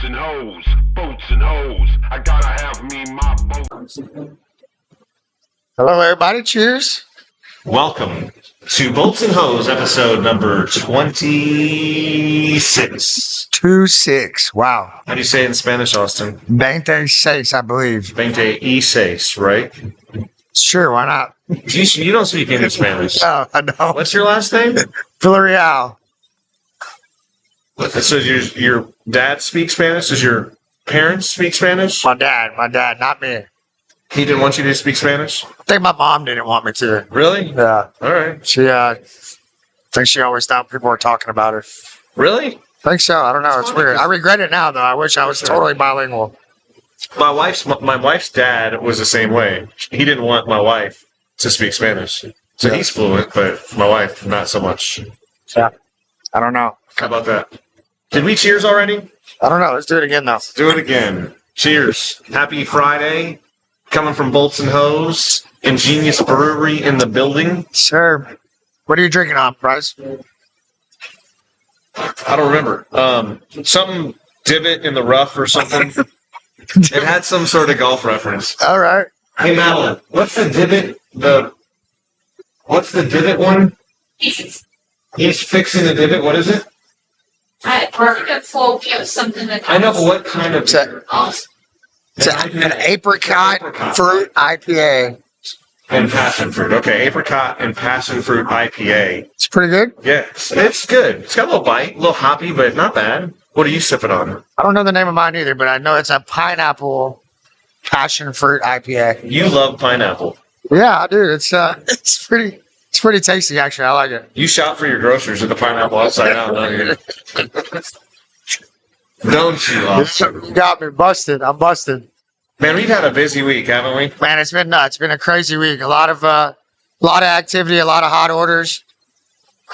and hoes, boats and hoes. I gotta have me my boat. Hello, everybody. Cheers. Welcome to Bolts and Hose, episode number 26. 2-6. Wow. How do you say it in Spanish, Austin? 26, I believe. 26, right? Sure, why not? You don't speak any Spanish. No, I don't. What's your last name? Villarreal. So your dad speaks Spanish? Does your parents speak Spanish? My dad, not me. He didn't want you to speak Spanish? I think my mom didn't want me to. Really? Yeah. All right. She, I think she always thought people were talking about her. Really? I think so. I don't know. It's weird. I regret it now, though. I wish I was totally bilingual. My wife's dad was the same way. He didn't want my wife to speak Spanish. So he's fluent, but my wife, not so much. Yeah. I don't know. How about that? Did we cheers already? I don't know. Let's do it again, though. Do it again. Cheers. Happy Friday. Coming from Bolts and Hose. Ingenious Brewery in the building. Sir, what are you drinking on, Bryce? I don't remember. Something divot in the rough or something. It had some sort of golf reference. All right. Hey, Madeline, what's the divot? What's the divot one? He's fixing the divot. What is it? We're going to give something that I know, but what kind of... It's an apricot fruit IPA. And passion fruit. Okay, apricot and passion fruit IPA. It's pretty good. Yeah, it's good. It's got a little bite, a little hoppy, but not bad. What are you sipping on? I don't know the name of mine either, but I know it's a pineapple passion fruit IPA. You love pineapple. Yeah, I do. It's pretty tasty actually. I like it. You shop for your groceries at the Pineapple Upside Down, don't you? Don't you, Austin? You got me busted. I'm busted. Man, we've had a busy week, haven't we? Man, it's been nuts. It's been a crazy week. A lot of activity, a lot of hot orders.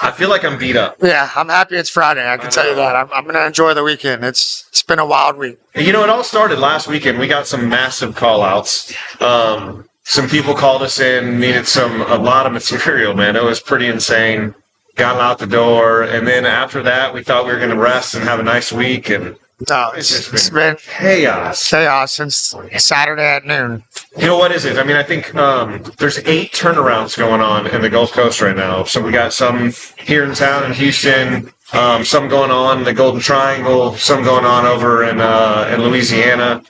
I feel like I'm beat up. Yeah, I'm happy it's Friday. I can tell you that. I'm gonna enjoy the weekend. It's been a wild week. You know, it all started last weekend. We got some massive call outs. Some people called us in, needed a lot of material, man. It was pretty insane. Got out the door, and then after that, we thought we were going to rest and have a nice week, and No, it's been chaos. Chaos since Saturday at noon. You know, what is it? I mean, I think there's 8 turnarounds going on in the Gulf Coast right now. So we got some here in town in Houston, some going on in the Golden Triangle, some going on over in Louisiana.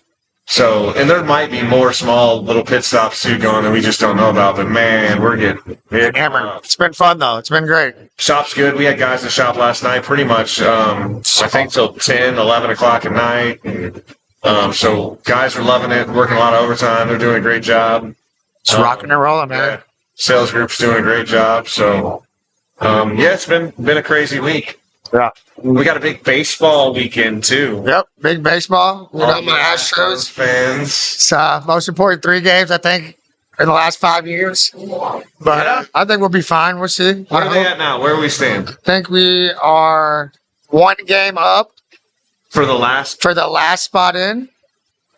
So, and there might be more small little pit stops too going that we just don't know about. But man, we're getting hammered. It's been fun though. It's been great. Shop's good. We had guys at shop last night pretty much, I think till 10, 11 o'clock at night. So guys are loving it, working a lot of overtime. They're doing a great job. It's rocking and rolling, man. Yeah. Sales group's doing a great job. So, yeah, it's been a crazy week. Yeah. We got a big baseball weekend too. Yep, big baseball. You know, my Astros fans. It's most important 3 games, I think, in the last 5 years. But Yeah. I think we'll be fine. We'll see. Where are they at now? Where do we stand? I think we are 1 game up For the last, for the last spot in,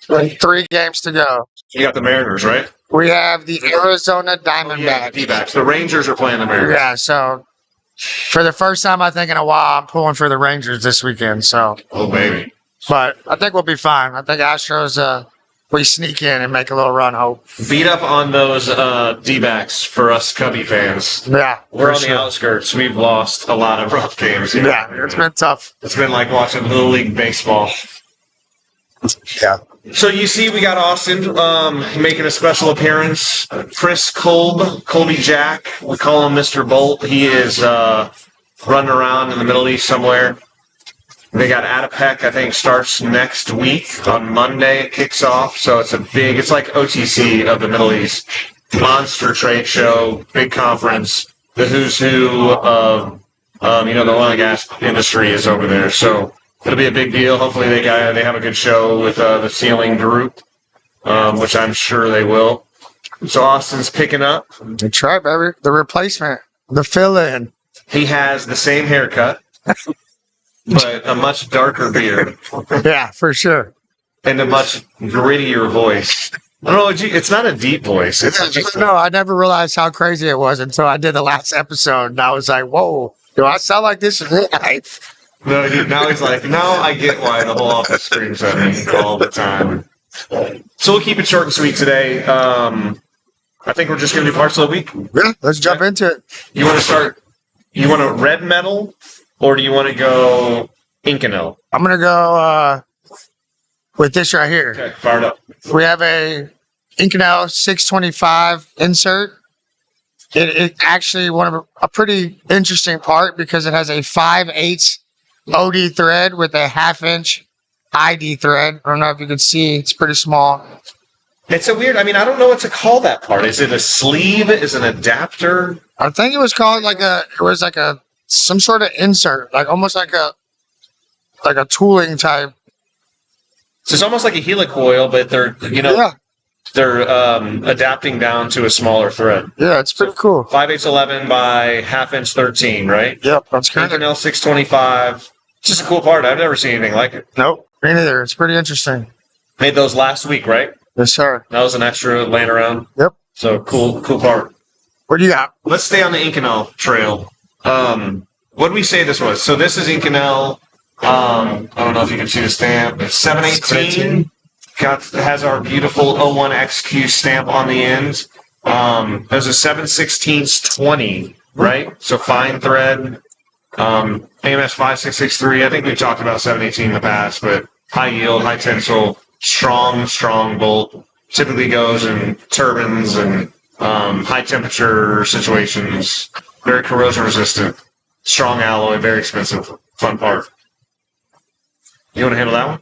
with 3 games to go. you got the Mariners, right? We have the Arizona Yeah, Diamondbacks. D-backs. The Rangers are playing the Mariners. Yeah, so for the first time, I think, in a while, I'm pulling for the Rangers this weekend. So, Oh, baby. but I think we'll be fine. I think Astros, we sneak in and make a little run, hope. Beat up on those D-backs for us Cubby fans. Yeah, We're for on the sure. outskirts. We've lost a lot of rough games. here. Yeah, it's been tough. It's been like watching Little League baseball. Yeah. So you see, we got Austin making a special appearance. Chris Colby Jack, we call him Mr. Bolt. He is running around in the Middle East somewhere. They got ADIPEC, I think, starts next week. On Monday, it kicks off. So it's it's like OTC of the Middle East. Monster trade show, big conference. The who's who of, the oil and gas industry is over there. So it'll be a big deal. Hopefully they have a good show with the Sealing group, which I'm sure they will. So Austin's picking up. That's right, baby. The replacement, the fill-in. He has the same haircut, but a much darker beard Yeah, for sure. and a much grittier voice. I don't know. It's not a deep voice. It's just No, I never realized how crazy it was until I did the last episode, and I was like, "Whoa, do I sound like this in real life?" No, now he's like, no, I get why the whole office screams at me all the time. So we'll keep it short and sweet today. I think we're just going to do parts of the week. Yeah, let's jump into it. You want to start? You want a red metal, or do you want to go Inconel? I'm gonna go with this right here. Okay, fired up. We have a Inconel 625 insert. It actually a pretty interesting part because it has a 5/8 OD thread with a 1/2 inch ID thread. I don't know if you can see, it's pretty small. It's a weird. I mean, I don't know what to call that part. Is it a sleeve? Is it an adapter? I think it was called some sort of insert, like almost like a tooling type. So it's almost like a helicoil, but they're they're adapting down to a smaller thread. Yeah, it's pretty cool. 5/8 11 by 1/2 inch 13, right? Yep, that's correct. Inconel 625. It's just a cool part. I've never seen anything like it. Nope, me neither. It's pretty interesting. Made those last week, right? Yes, sir. That was an extra laying around. Yep. So cool part. What do you got? Let's stay on the Inconel trail. What did we say this was? So this is Inconel. I don't know if you can see the stamp. It's 718. Has our beautiful 01XQ stamp on the end. There's a 7/16 20, right? So fine thread. AMS 5663. I think we talked about 718 in the past, but high yield, high tensile, strong bolt. Typically goes in turbines and high temperature situations. Very corrosion resistant. Strong alloy, very expensive. Fun part. You want to handle that one?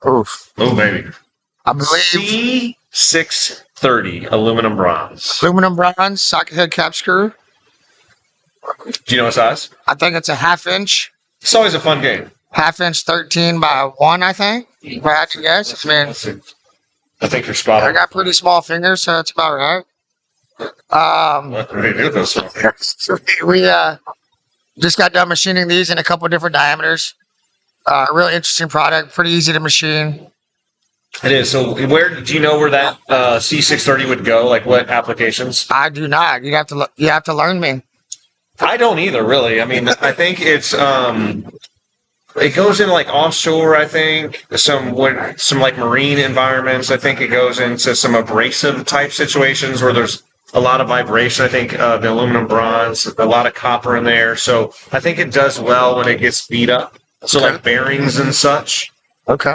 Oof. Oh, baby. I believe C630 aluminum bronze. aluminum bronze, socket head cap screw. Do you know what size? I think it's a 1/2 inch. It's always a fun game. 1/2 inch 13 by 1, I think. If I had to guess. I mean, I think you're spot I on. got pretty small fingers, so that's about right. What do they do with those? We just got done machining these in a couple different diameters. Really interesting product, pretty easy to machine. It is. So where do you know where that C630 would go? Like what applications? I do not. You have to learn me. I don't either, really. I mean, I think it's it goes in like offshore. I think some like marine environments. I think it goes into some abrasive type situations where there's a lot of vibration. I think the aluminum bronze, a lot of copper in there. So I think it does well when it gets beat up. So like bearings and such. Okay.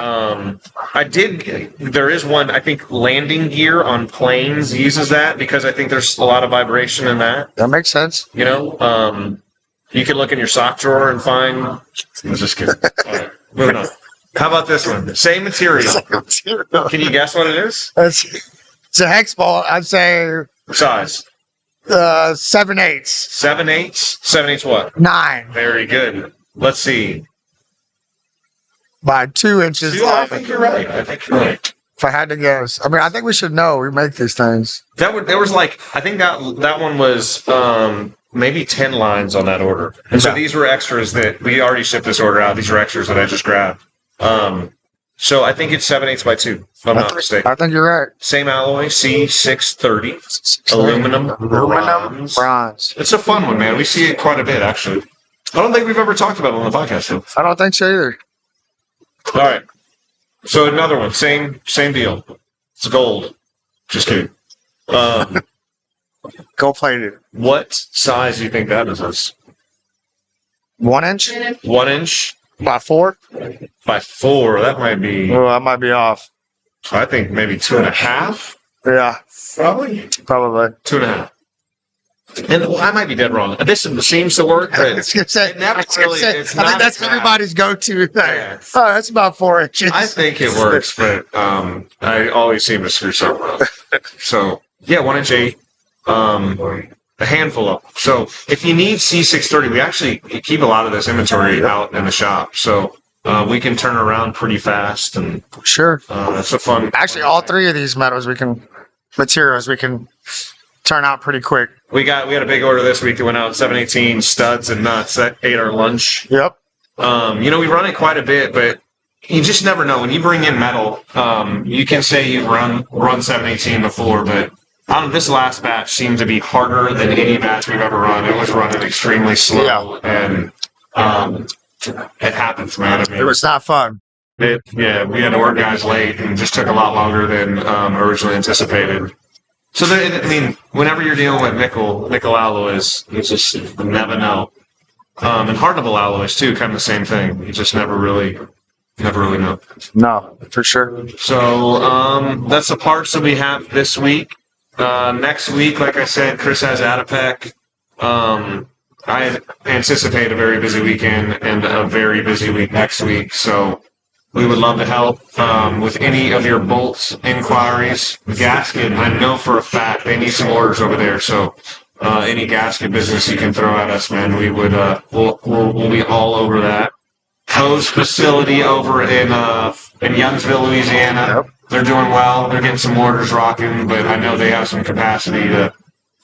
There is one, I think landing gear on planes uses that because I think there's a lot of vibration in that. That makes sense. You know, you can look in your sock drawer and find. I'm just kidding. All right, moving on. How about this one? Same material. Can you guess what it is? It's a hex bolt. I'd say Size. 7/8. 7/8. 7/8 what? 9 Very good. Let's see. by 2 inches. I think you're right. If I had to guess, I mean, I think we should know. We make these things. There was like I think that one was maybe 10 lines on that order, and so these were extras that we already shipped this order out. These were extras that I just grabbed. So I think it's 7/8 by 2. If I'm not mistaken. I think you're right. Same alloy, C630, aluminum bronze. It's a fun one, man. We see it quite a bit, actually. I don't think we've ever talked about it on the podcast, though. I don't think so either. All right. So another one, same deal. It's gold. Just kidding. Gold plated. What size do you think that is? 1 inch 1 inch by 4. by 4. That might be. Oh, I might be off. I think maybe 2.5. Yeah, Probably probably. 2.5. And I might be dead wrong. This seems to work. I was gonna say, I think that's everybody's go-to thing. Yeah. Oh, that's about 4 inches. I think it works, but I always seem to screw something up. So yeah, 1 inch 8, a handful of them. So if you need C630, we actually keep a lot of this inventory out in the shop, so we can turn around pretty fast, and Sure. that's a fun. Actually, all 3 of these materials we can turn out pretty quick. We had a big order this week that went out 718 studs and nuts. That ate our lunch. Yep. We run it quite a bit, but you just never know. When you bring in metal, you can say you've run 718 before, but this last batch seemed to be harder than any batch we've ever run. It was running extremely slow, and it happens, man. I It mean, was not fun. we had to work guys late and just took a lot longer than originally anticipated. So, whenever you're dealing with nickel alloys, you just never know. And hardenable alloys too, kind of the same thing. You just never really know. No, for sure. So that's the parts that we have this week. Next week, like I said, Chris has ADIPEC. I anticipate a very busy weekend and a very busy week next week. So we would love to help with any of your bolts inquiries. Gasket, I know for a fact they need some orders over there. So any gasket business you can throw at us, man, we would we'll be all over that. Hose facility over in Youngsville, Louisiana. Yep. They're doing well. They're getting some orders rocking, but I know they have some capacity to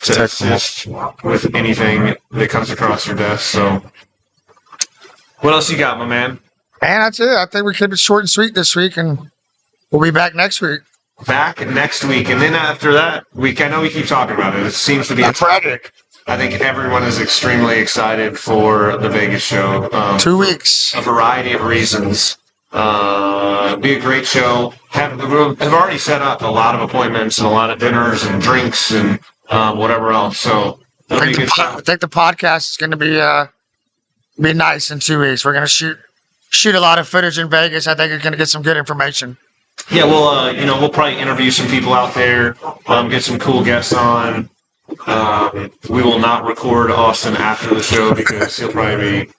assist with anything that comes across your desk. So, what else you got, my man? And that's it. I think we kept it short and sweet this week, and we'll be back next week. Back next week, and then after that week, I know we keep talking about it. It seems to be a tragic. I think everyone is extremely excited for the Vegas show. 2 weeks. A variety of reasons. Be a great show. Have already set up a lot of appointments and a lot of dinners and drinks and whatever else. So I think the podcast is going to be nice in 2 weeks. We're going to shoot a lot of footage in Vegas. I think you're going to get some good information. Yeah, we'll probably interview some people out there, get some cool guests on. We will not record Austin after the show because he'll probably be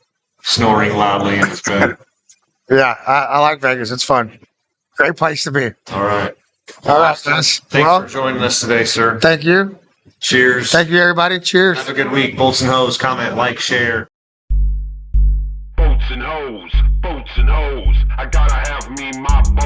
snoring loudly in his bed. Yeah, I like Vegas. It's fun. Great place to be. All right. All right, guys. Thanks for joining us today, sir. Thank you. Cheers. Thank you, everybody. Cheers. Have a good week. Bolts and Hose. Comment, like, share. Boats and hoes, I gotta have me my boat.